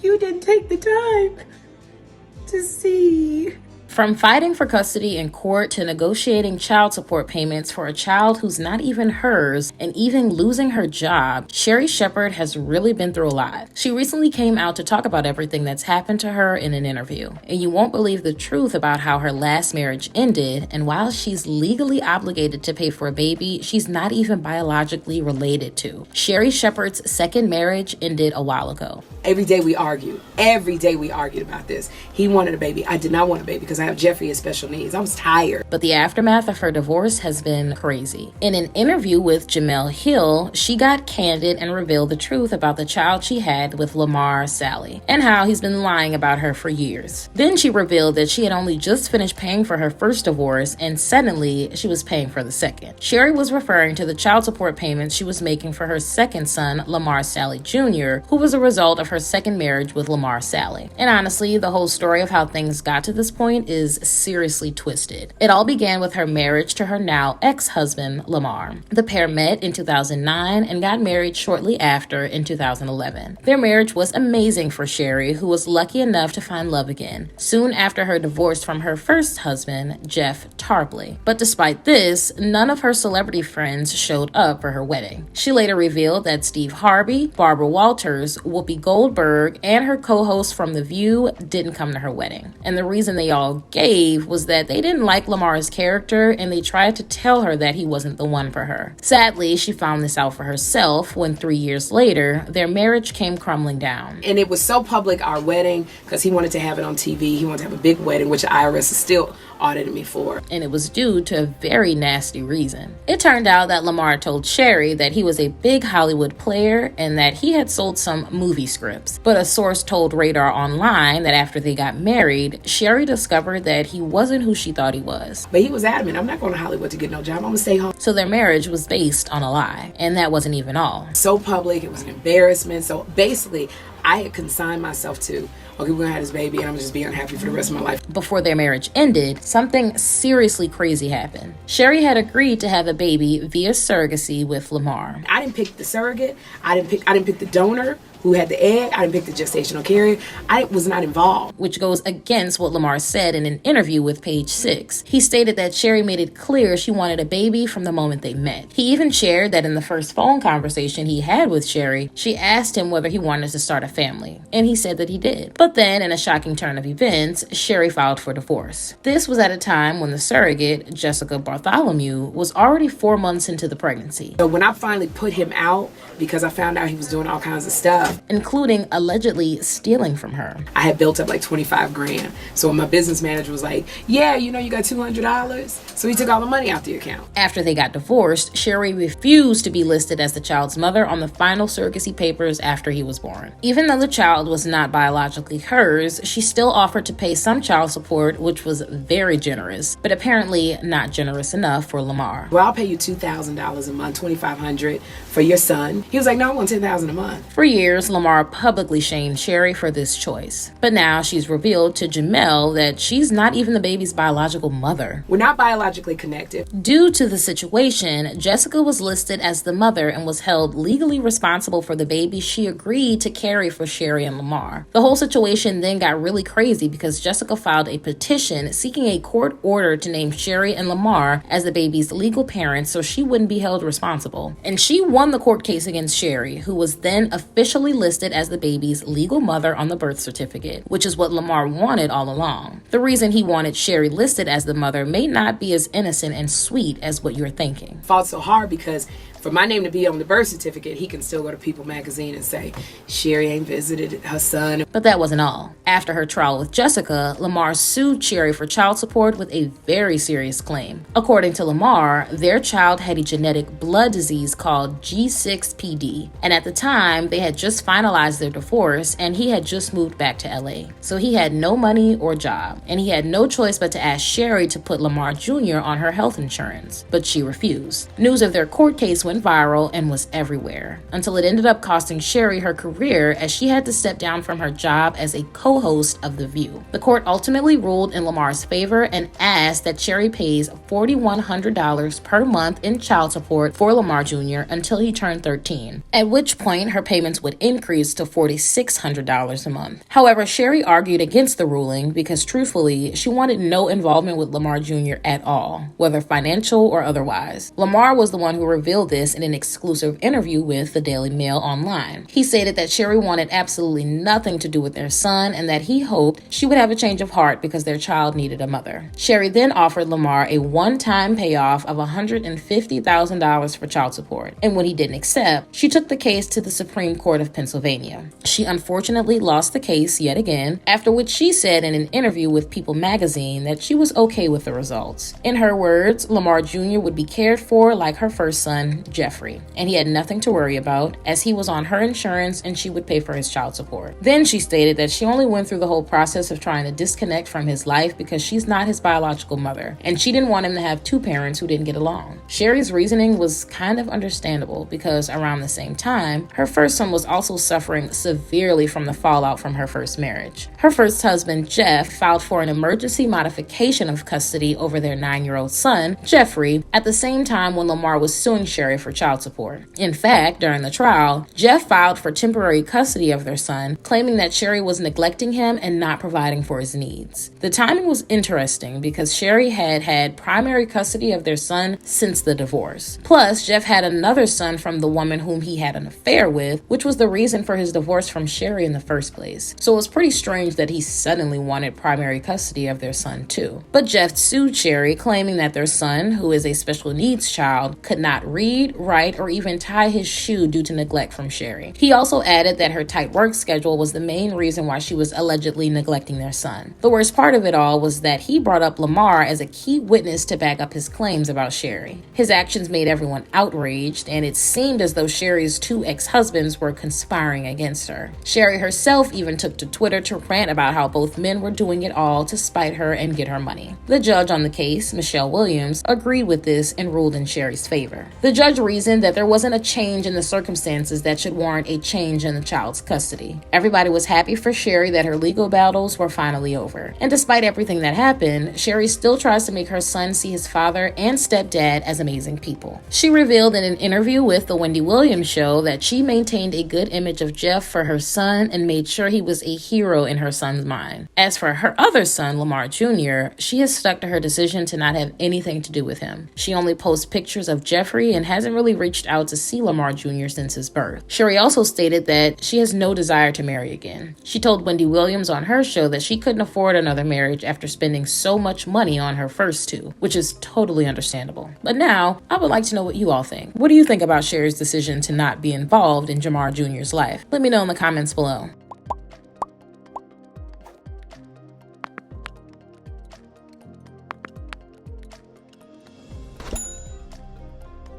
You didn't take the time to see. From fighting for custody in court to negotiating child support payments for a child who's not even hers and even losing her job, Sherri Shepherd has really been through a lot. She recently came out to talk about everything that's happened to her in an interview. And you won't believe the truth about how her last marriage ended, and while she's legally obligated to pay for a baby she's not even biologically related to. Sherri Shepherd's second marriage ended a while ago. Every day we argued. Every day we argued about this. He wanted a baby. I did not want a baby because I have Jeffrey with special needs. I was tired. But the aftermath of her divorce has been crazy. In an interview with Jemele Hill, she got candid and revealed the truth about the child she had with Lamar Sally and how he's been lying about her for years. Then she revealed that she had only just finished paying for her first divorce and suddenly she was paying for the second. Sherri was referring to the child support payments she was making for her second son, Lamar Sally Jr., who was a result of her second marriage with Lamar Sally. And honestly, the whole story of how things got to this point is seriously twisted. It all began with her marriage to her now ex-husband, Lamar. The pair met in 2009 and got married shortly after in 2011. Their marriage was amazing for Sherri, who was lucky enough to find love again soon after her divorce from her first husband, Jeff Tarpley. But despite this, none of her celebrity friends showed up for her wedding. She later revealed that Steve Harvey, Barbara Walters, Whoopi Goldberg, and her co-host from The View didn't come to her wedding. And the reason they all gave was that they didn't like Lamar's character and they tried to tell her that he wasn't the one for her. Sadly, she found this out for herself when 3 years later, their marriage came crumbling down. And it was so public, our wedding, because he wanted to have it on TV. He wanted to have a big wedding, which the IRS is still audited me for. And it was due to a very nasty reason. It turned out that Lamar told Sherri that he was a big Hollywood player and that he had sold some movie scripts. But a source told Radar Online that after they got married, Sherri discovered that he wasn't who she thought he was. But he was adamant, I'm not going to Hollywood to get no job, I'm going to stay home. So their marriage was based on a lie. And that wasn't even all. So public, it was an embarrassment. So basically, I had consigned myself to, okay, we're gonna have this baby and I'm just be unhappy for the rest of my life. Before their marriage ended, something seriously crazy happened. Sherri had agreed to have a baby via surrogacy with Lamar. I didn't pick the surrogate. I didn't pick the donor who had the egg. I didn't pick the gestational carrier. I was not involved. Which goes against what Lamar said in an interview with Page 6. He stated that Sherri made it clear she wanted a baby from the moment they met. He even shared that in the first phone conversation he had with Sherri, she asked him whether he wanted to start a family, and he said that he did. But then, in a shocking turn of events, Sherri filed for divorce. This was at a time when the surrogate, Jessica Bartholomew, was already 4 months into the pregnancy. So when I finally put him out, because I found out he was doing all kinds of stuff, including allegedly stealing from her. I had built up like 25 grand. So my business manager was like, yeah, you got $200. So he took all the money out the account. After they got divorced, Sherri refused to be listed as the child's mother on the final surrogacy papers after he was born. Even though the child was not biologically hers, she still offered to pay some child support, which was very generous, but apparently not generous enough for Lamar. Well, I'll pay you $2,000 a month, $2,500 for your son. He was like, no, I want $10,000 a month. For years, Lamar publicly shamed Sherri for this choice. But now she's revealed to Jemele that she's not even the baby's biological mother. We're not biologically connected. Due to the situation, Jessica was listed as the mother and was held legally responsible for the baby she agreed to carry for Sherri and Lamar. The whole situation then got really crazy because Jessica filed a petition seeking a court order to name Sherri and Lamar as the baby's legal parents so she wouldn't be held responsible. And she won the court case against Sherri, who was then officially listed as the baby's legal mother on the birth certificate, which is what Lamar wanted all along. The reason he wanted Sherri listed as the mother may not be as innocent and sweet as what you're thinking. Fought so hard because for my name to be on the birth certificate, he can still go to People magazine and say, Sherri ain't visited her son. But that wasn't all. After her trial with Jessica, Lamar sued Sherri for child support with a very serious claim. According to Lamar, their child had a genetic blood disease called G6PD. And at the time, they had just finalized their divorce and he had just moved back to LA. So he had no money or job. And he had no choice but to ask Sherri to put Lamar Jr. on her health insurance. But she refused. News of their court case went went viral and was everywhere, until it ended up costing Sherri her career as she had to step down from her job as a co-host of The View. The court ultimately ruled in Lamar's favor and asked that Sherri pays $4,100 per month in child support for Lamar Jr. until he turned 13, at which point her payments would increase to $4,600 a month. However, Sherri argued against the ruling because, truthfully, she wanted no involvement with Lamar Jr. at all, whether financial or otherwise. Lamar was the one who revealed this in an exclusive interview with the Daily Mail Online. He stated that Sherri wanted absolutely nothing to do with their son and that he hoped she would have a change of heart because their child needed a mother. Sherri then offered Lamar a one-time payoff of $150,000 for child support, and when he didn't accept, she took the case to the Supreme Court of Pennsylvania. She unfortunately lost the case yet again, after which she said in an interview with People magazine that she was okay with the results. In her words, Lamar Jr. would be cared for like her first son, Jeffrey, and he had nothing to worry about as he was on her insurance and she would pay for his child support. Then she stated that she only went through the whole process of trying to disconnect from his life because she's not his biological mother, and she didn't want him to have two parents who didn't get along. Sherri's reasoning was kind of understandable because around the same time, her first son was also suffering severely from the fallout from her first marriage. Her first husband, Jeff, filed for an emergency modification of custody over their 9-year-old son, Jeffrey, at the same time when Lamar was suing Sherri for child support. In fact, during the trial, Jeff filed for temporary custody of their son, claiming that Sherri was neglecting him and not providing for his needs. The timing was interesting because Sherri had had primary custody of their son since the divorce. Plus, Jeff had another son from the woman whom he had an affair with, which was the reason for his divorce from Sherri in the first place. So it was pretty strange that he suddenly wanted primary custody of their son too. But Jeff sued Sherri, claiming that their son, who is a special needs child, could not read, write, or even tie his shoe due to neglect from Sherri. He also added that her tight work schedule was the main reason why she was allegedly neglecting their son. The worst part of it all was that he brought up Lamar as a key witness to back up his claims about Sherri. His actions made everyone outraged, and it seemed as though Sherri's two ex-husbands were conspiring against her. Sherri herself even took to Twitter to rant about how both men were doing it all to spite her and get her money. The judge on the case, Michelle Williams, agreed with this and ruled in Sherri's favor. The judge reasoned that there wasn't a change in the circumstances that should warrant a change in the child's custody. Everybody was happy for Sherri that her legal battles were finally over. And despite everything that happened, Sherri still tries to make her son see his father and stepdad as amazing people. She revealed in an interview with The Wendy Williams Show that she maintained a good image of Jeff for her son and made sure he was a hero in her son's mind. As for her other son, Lamar Jr., she has stuck to her decision to not have anything to do with him. She only posts pictures of Jeffrey and hasn't really reached out to see Lamar Jr. since his birth. Sherri also stated that she has no desire to marry again. She told Wendy Williams on her show that she couldn't afford another marriage after spending so much money on her first two, which is totally understandable. But now, I would like to know what you all think. What do you think about Sherri's decision to not be involved in Jamar Jr.'s life? Let me know in the comments below.